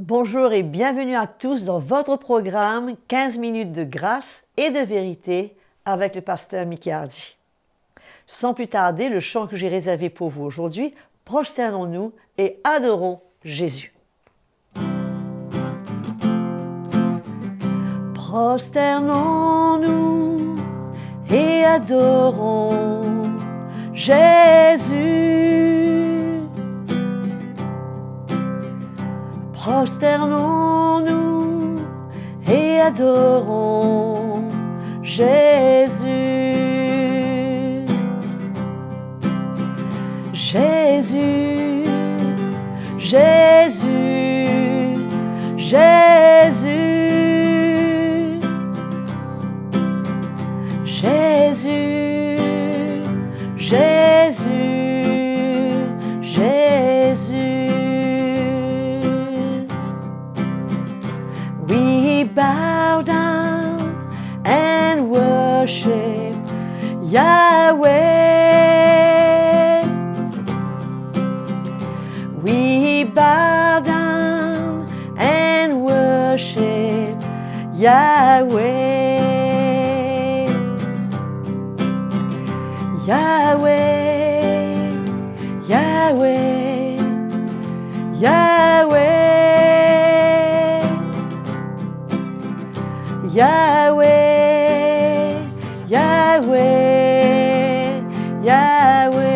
Bonjour et bienvenue à tous dans votre programme 15 minutes de grâce et de vérité avec le pasteur Mickey Hardy. Sans plus tarder, le chant que j'ai réservé pour vous aujourd'hui, prosternons-nous et adorons Jésus. Prosternons-nous et adorons Jésus. Prosternons-nous et adorons Jésus. Jésus, Jésus, Jésus. Jésus, Jésus, Jésus. We bow down and worship Yahweh. We bow down and worship Yahweh. Yahweh, Yahweh, Yahweh. Yahweh, Yahweh, Yahweh.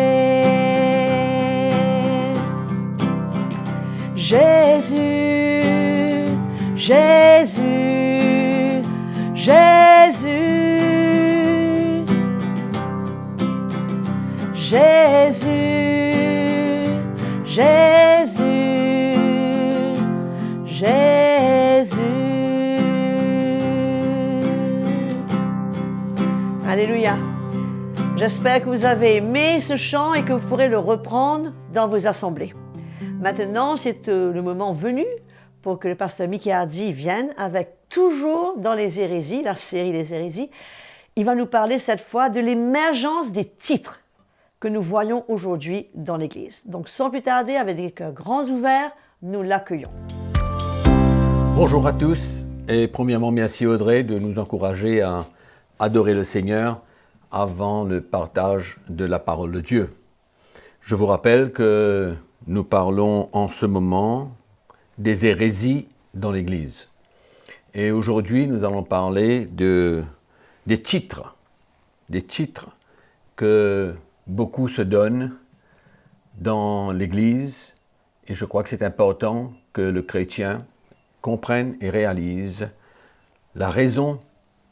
Jésus, Jésus, Jésus. Jésus, Jésus, Jésus. Alléluia. J'espère que vous avez aimé ce chant et que vous pourrez le reprendre dans vos assemblées. Maintenant, c'est le moment venu pour que le pasteur Mickey Hardy vienne avec toujours dans les hérésies, la série des hérésies. Il va nous parler cette fois de l'émergence des titres que nous voyons aujourd'hui dans l'Église. Donc, sans plus tarder, avec des cœurs grands ouverts, nous l'accueillons. Bonjour à tous et premièrement, merci Audrey de nous encourager à adorer le Seigneur avant le partage de la parole de Dieu. Je vous rappelle que nous parlons en ce moment des hérésies dans l'Église. Et aujourd'hui, nous allons parler des titres que beaucoup se donnent dans l'Église. Et je crois que c'est important que le chrétien comprenne et réalise la raison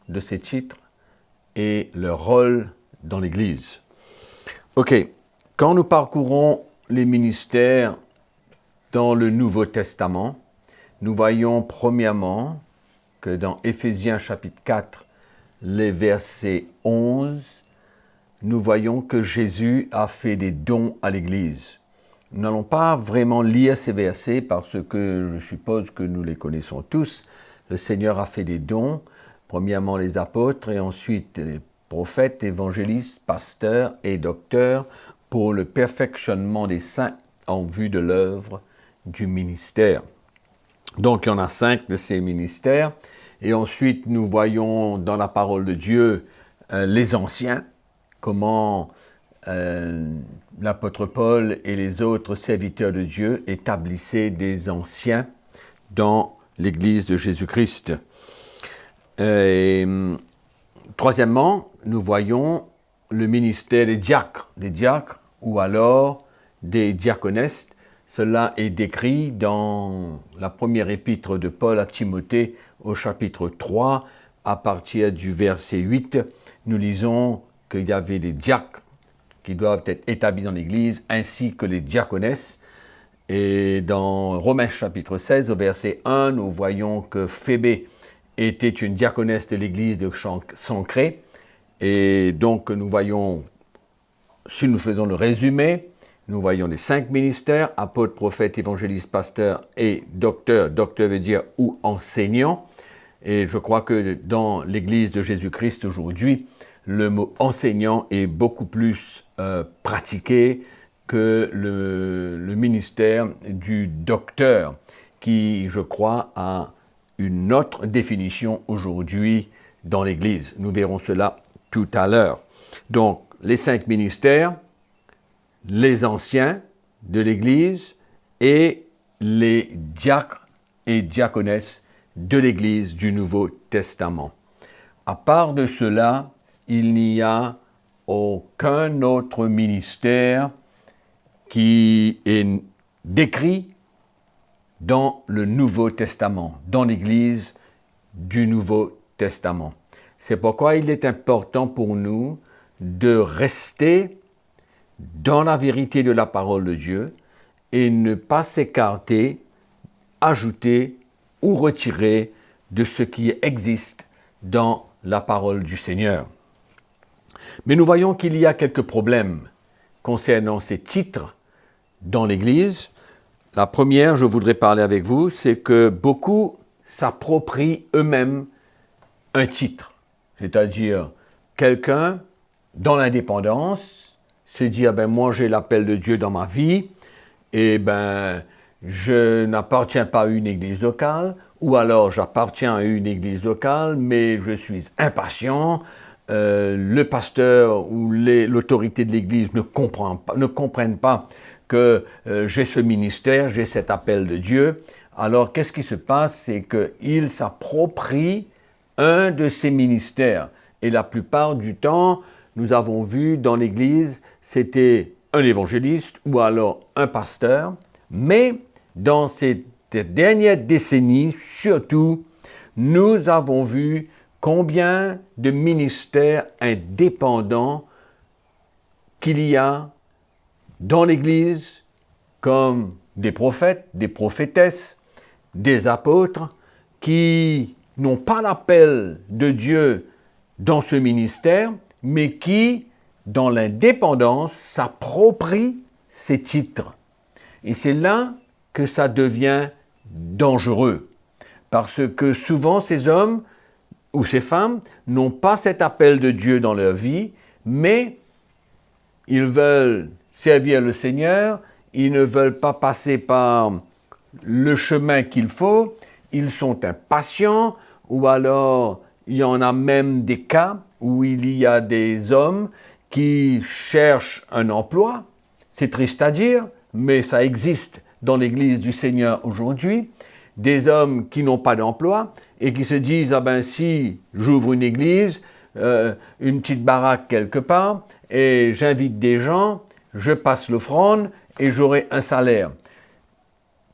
de ces titres et leur rôle dans l'Église. Ok, quand nous parcourons les ministères dans le Nouveau Testament, nous voyons premièrement que dans Éphésiens chapitre 4, les versets 11, nous voyons que Jésus a fait des dons à l'Église. Nous n'allons pas vraiment lire ces versets parce que je suppose que nous les connaissons tous. Le Seigneur a fait des dons, premièrement les apôtres et ensuite les prophètes, évangélistes, pasteurs et docteurs pour le perfectionnement des saints en vue de l'œuvre du ministère. Donc il y en a 5 de ces ministères et ensuite nous voyons dans la parole de Dieu les anciens, comment l'apôtre Paul et les autres serviteurs de Dieu établissaient des anciens dans l'Église de Jésus-Christ. Troisièmement, nous voyons le ministère des diacres ou alors des diaconesses. Cela est décrit dans la première épître de Paul à Timothée au chapitre 3, à partir du verset 8. Nous lisons qu'il y avait des diacres qui doivent être établis dans l'Église, ainsi que les diaconesses. Et dans Romains chapitre 16, au verset 1, nous voyons que Phébé était une diaconesse de l'Église de Sancré. Et donc nous voyons, si nous faisons le résumé, nous voyons les 5 ministères, apôtres, prophètes, évangélistes, pasteurs et docteurs. Docteur veut dire ou enseignant. Et je crois que dans l'Église de Jésus-Christ aujourd'hui, le mot enseignant est beaucoup plus pratiqué que le ministère du docteur, qui, je crois, a une autre définition aujourd'hui dans l'Église. Nous verrons cela tout à l'heure. Donc, les 5 ministères, les anciens de l'Église et les diacres et diaconesses de l'Église du Nouveau Testament. À part de cela, il n'y a aucun autre ministère qui est décrit dans le Nouveau Testament, dans l'Église du Nouveau Testament. C'est pourquoi il est important pour nous de rester dans la vérité de la parole de Dieu et ne pas s'écarter, ajouter ou retirer de ce qui existe dans la parole du Seigneur. Mais nous voyons qu'il y a quelques problèmes concernant ces titres dans l'Église. La première, je voudrais parler avec vous, c'est que beaucoup s'approprient eux-mêmes un titre. C'est-à-dire, quelqu'un, dans l'indépendance, se dit, ah ben moi j'ai l'appel de Dieu dans ma vie, et ben je n'appartiens pas à une église locale, ou alors j'appartiens à une église locale, mais je suis impatient, le pasteur ou l'autorité de l'église ne comprennent pas que j'ai ce ministère, j'ai cet appel de Dieu. Alors qu'est-ce qui se passe? C'est qu'ils s'approprient un de ces ministères. Et la plupart du temps, nous avons vu dans l'Église, c'était un évangéliste ou alors un pasteur. Mais dans ces dernières décennies, surtout, nous avons vu combien de ministères indépendants qu'il y a dans l'Église, comme des prophètes, des prophétesses, des apôtres, qui n'ont pas l'appel de Dieu dans ce ministère, mais qui, dans l'indépendance, s'approprient ces titres. Et c'est là que ça devient dangereux, parce que souvent ces hommes ou ces femmes n'ont pas cet appel de Dieu dans leur vie, mais ils veulent servir le Seigneur, ils ne veulent pas passer par le chemin qu'il faut, ils sont impatients, ou alors il y en a même des cas où il y a des hommes qui cherchent un emploi. C'est triste à dire, mais ça existe dans l'Église du Seigneur aujourd'hui. Des hommes qui n'ont pas d'emploi et qui se disent « Ah ben si j'ouvre une église, une petite baraque quelque part, et j'invite des gens, je passe l'offrande et j'aurai un salaire. »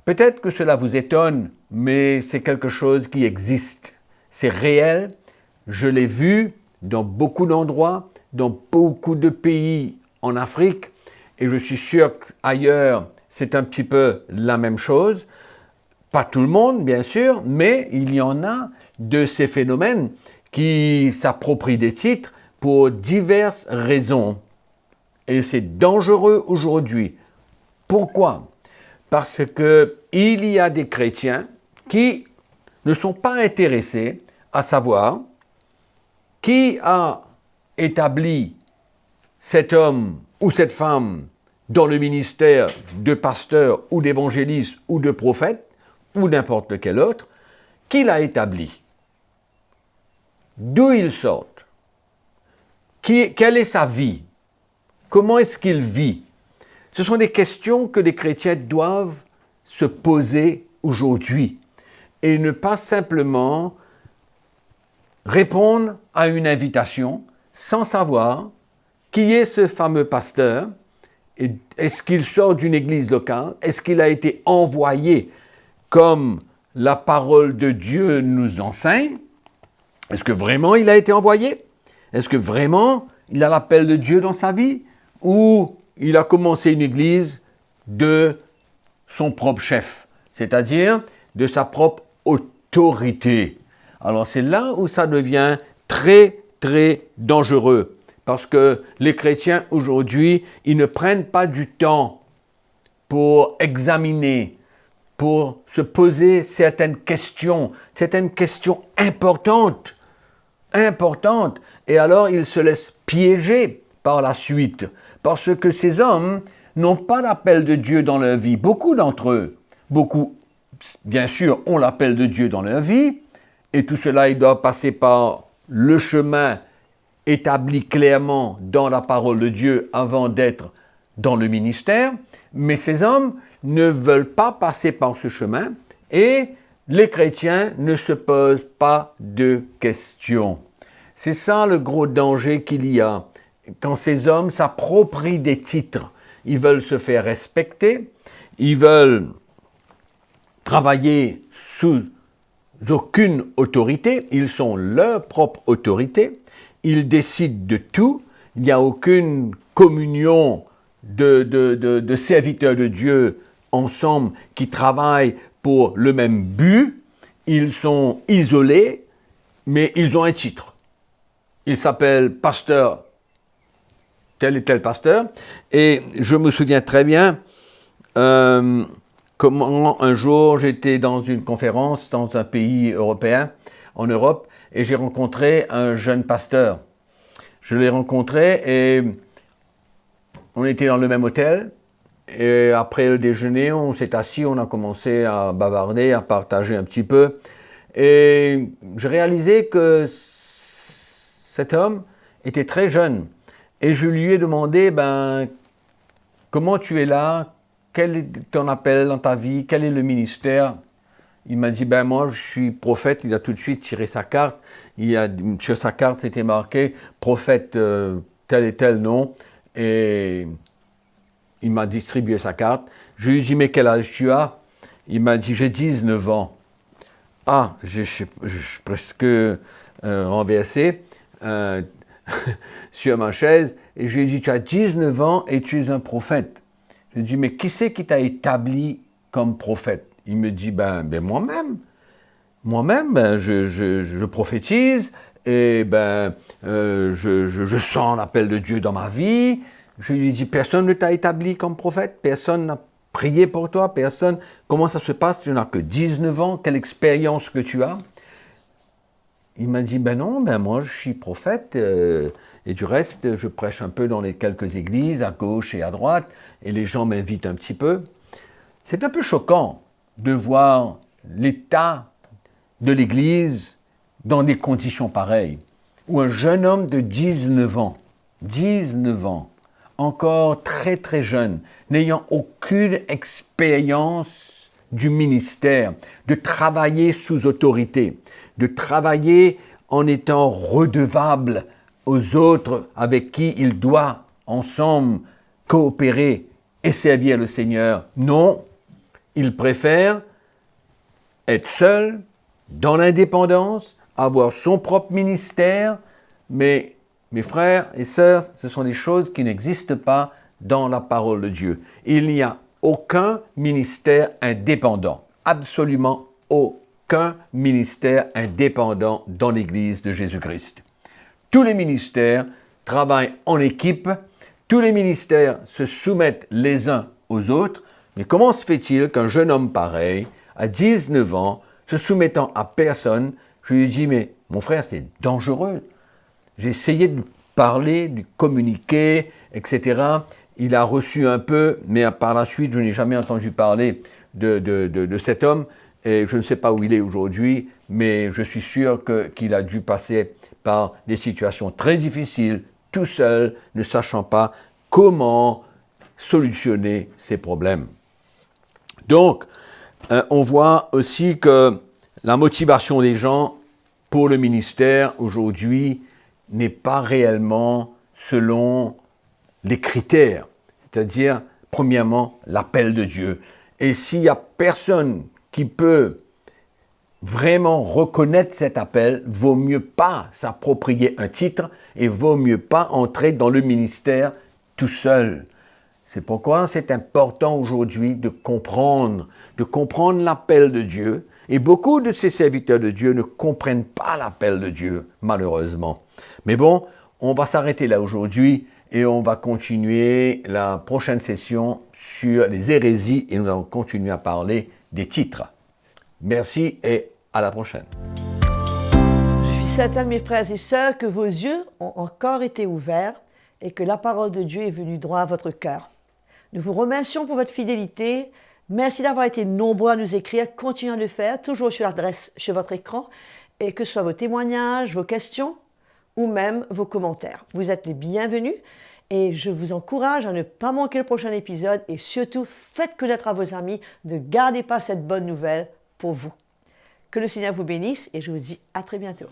Peut-être que cela vous étonne, mais c'est quelque chose qui existe. C'est réel, je l'ai vu dans beaucoup d'endroits, dans beaucoup de pays en Afrique, et je suis sûr qu'ailleurs, c'est un petit peu la même chose. Pas tout le monde, bien sûr, mais il y en a de ces phénomènes qui s'approprient des titres pour diverses raisons. Et c'est dangereux aujourd'hui. Pourquoi? Parce qu'il y a des chrétiens qui ne sont pas intéressés à savoir qui a établi cet homme ou cette femme dans le ministère de pasteur ou d'évangéliste ou de prophète ou n'importe lequel autre, qui l'a établi? D'où il sort? Quelle est sa vie? Comment est-ce qu'il vit? Ce sont des questions que les chrétiens doivent se poser aujourd'hui et ne pas simplement répondre à une invitation sans savoir qui est ce fameux pasteur. Est-ce qu'il sort d'une église locale? Est-ce qu'il a été envoyé comme la parole de Dieu nous enseigne? Est-ce que vraiment il a été envoyé? Est-ce que vraiment il a l'appel de Dieu dans sa vie? Ou il a commencé une église de son propre chef, c'est-à-dire de sa propre autorité? Alors c'est là où ça devient très, très dangereux. Parce que les chrétiens aujourd'hui, ils ne prennent pas du temps pour examiner, pour se poser certaines questions importantes. Et alors ils se laissent piéger par la suite. Parce que ces hommes n'ont pas l'appel de Dieu dans leur vie. Beaucoup d'entre eux, beaucoup bien sûr, ont l'appel de Dieu dans leur vie, et tout cela, il doit passer par le chemin établi clairement dans la parole de Dieu avant d'être dans le ministère, mais ces hommes ne veulent pas passer par ce chemin, et les chrétiens ne se posent pas de questions. C'est ça le gros danger qu'il y a, quand ces hommes s'approprient des titres. Ils veulent se faire respecter, ils veulent travailler sous aucune autorité, ils sont leur propre autorité, ils décident de tout, il n'y a aucune communion de serviteurs de Dieu ensemble qui travaillent pour le même but, ils sont isolés, mais ils ont un titre. Ils s'appellent pasteur, tel et tel pasteur, et je me souviens très bien comment un jour j'étais dans une conférence dans un pays européen, en Europe, et j'ai rencontré un jeune pasteur. Je l'ai rencontré et on était dans le même hôtel, et après le déjeuner, on s'est assis, on a commencé à bavarder, à partager un petit peu, et j'ai réalisé que cet homme était très jeune, et je lui ai demandé, comment tu es là, quel est ton appel dans ta vie, quel est le ministère? Il m'a dit, moi je suis prophète. Il a tout de suite tiré sa carte, sur sa carte c'était marqué prophète tel et tel nom, et il m'a distribué sa carte. Je lui ai dit, mais quel âge tu as? Il m'a dit, j'ai 19 ans. Ah, je suis presque renversé sur ma chaise, et je lui ai dit, tu as 19 ans et tu es un prophète. Je lui ai dit, mais qui c'est qui t'a établi comme prophète? Il me dit, moi-même. Moi-même, je prophétise, et je sens l'appel de Dieu dans ma vie. Je lui ai dit, personne ne t'a établi comme prophète, personne n'a prié pour toi, personne. Comment ça se passe? Tu n'as que 19 ans, quelle expérience que tu as? Il m'a dit, non, moi je suis prophète, et du reste, je prêche un peu dans les quelques églises, à gauche et à droite, et les gens m'invitent un petit peu. C'est un peu choquant de voir l'état de l'Église dans des conditions pareilles, où un jeune homme de 19 ans, encore très très jeune, n'ayant aucune expérience du ministère, de travailler sous autorité, de travailler en étant redevable aux autres avec qui il doit ensemble coopérer et servir le Seigneur. Non, il préfère être seul, dans l'indépendance, avoir son propre ministère, mais mes frères et sœurs, ce sont des choses qui n'existent pas dans la parole de Dieu. Il n'y a aucun ministère indépendant, absolument aucun ministère indépendant dans l'Église de Jésus-Christ. Tous les ministères travaillent en équipe, tous les ministères se soumettent les uns aux autres, mais comment se fait-il qu'un jeune homme pareil, à 19 ans, se soumettant à personne, je lui ai dit, mais mon frère, c'est dangereux. J'ai essayé de lui parler, de lui communiquer, etc. Il a reçu un peu, mais par la suite, je n'ai jamais entendu parler de cet homme, et je ne sais pas où il est aujourd'hui, mais je suis sûr qu'il a dû passer par des situations très difficiles, tout seul, ne sachant pas comment solutionner ses problèmes. Donc, on voit aussi que la motivation des gens pour le ministère aujourd'hui n'est pas réellement selon les critères, c'est-à-dire, premièrement, l'appel de Dieu. Et s'il n'y a personne qui peut vraiment reconnaître cet appel, vaut mieux pas s'approprier un titre et vaut mieux pas entrer dans le ministère tout seul. C'est pourquoi c'est important aujourd'hui de comprendre l'appel de Dieu. Et beaucoup de ces serviteurs de Dieu ne comprennent pas l'appel de Dieu, malheureusement. Mais bon, on va s'arrêter là aujourd'hui et on va continuer la prochaine session sur les hérésies et nous allons continuer à parler des titres. Merci et à la prochaine. Je suis certaine, mes frères et sœurs, que vos yeux ont encore été ouverts et que la parole de Dieu est venue droit à votre cœur. Nous vous remercions pour votre fidélité Merci d'avoir été nombreux à nous écrire. Continuez à le faire, toujours sur l'adresse sur votre écran, et que ce soit vos témoignages, vos questions ou même vos commentaires. Vous êtes les bienvenus et je vous encourage à ne pas manquer le prochain épisode et surtout faites connaître à vos amis, ne gardez pas cette bonne nouvelle pour vous. Que le Seigneur vous bénisse et je vous dis à très bientôt.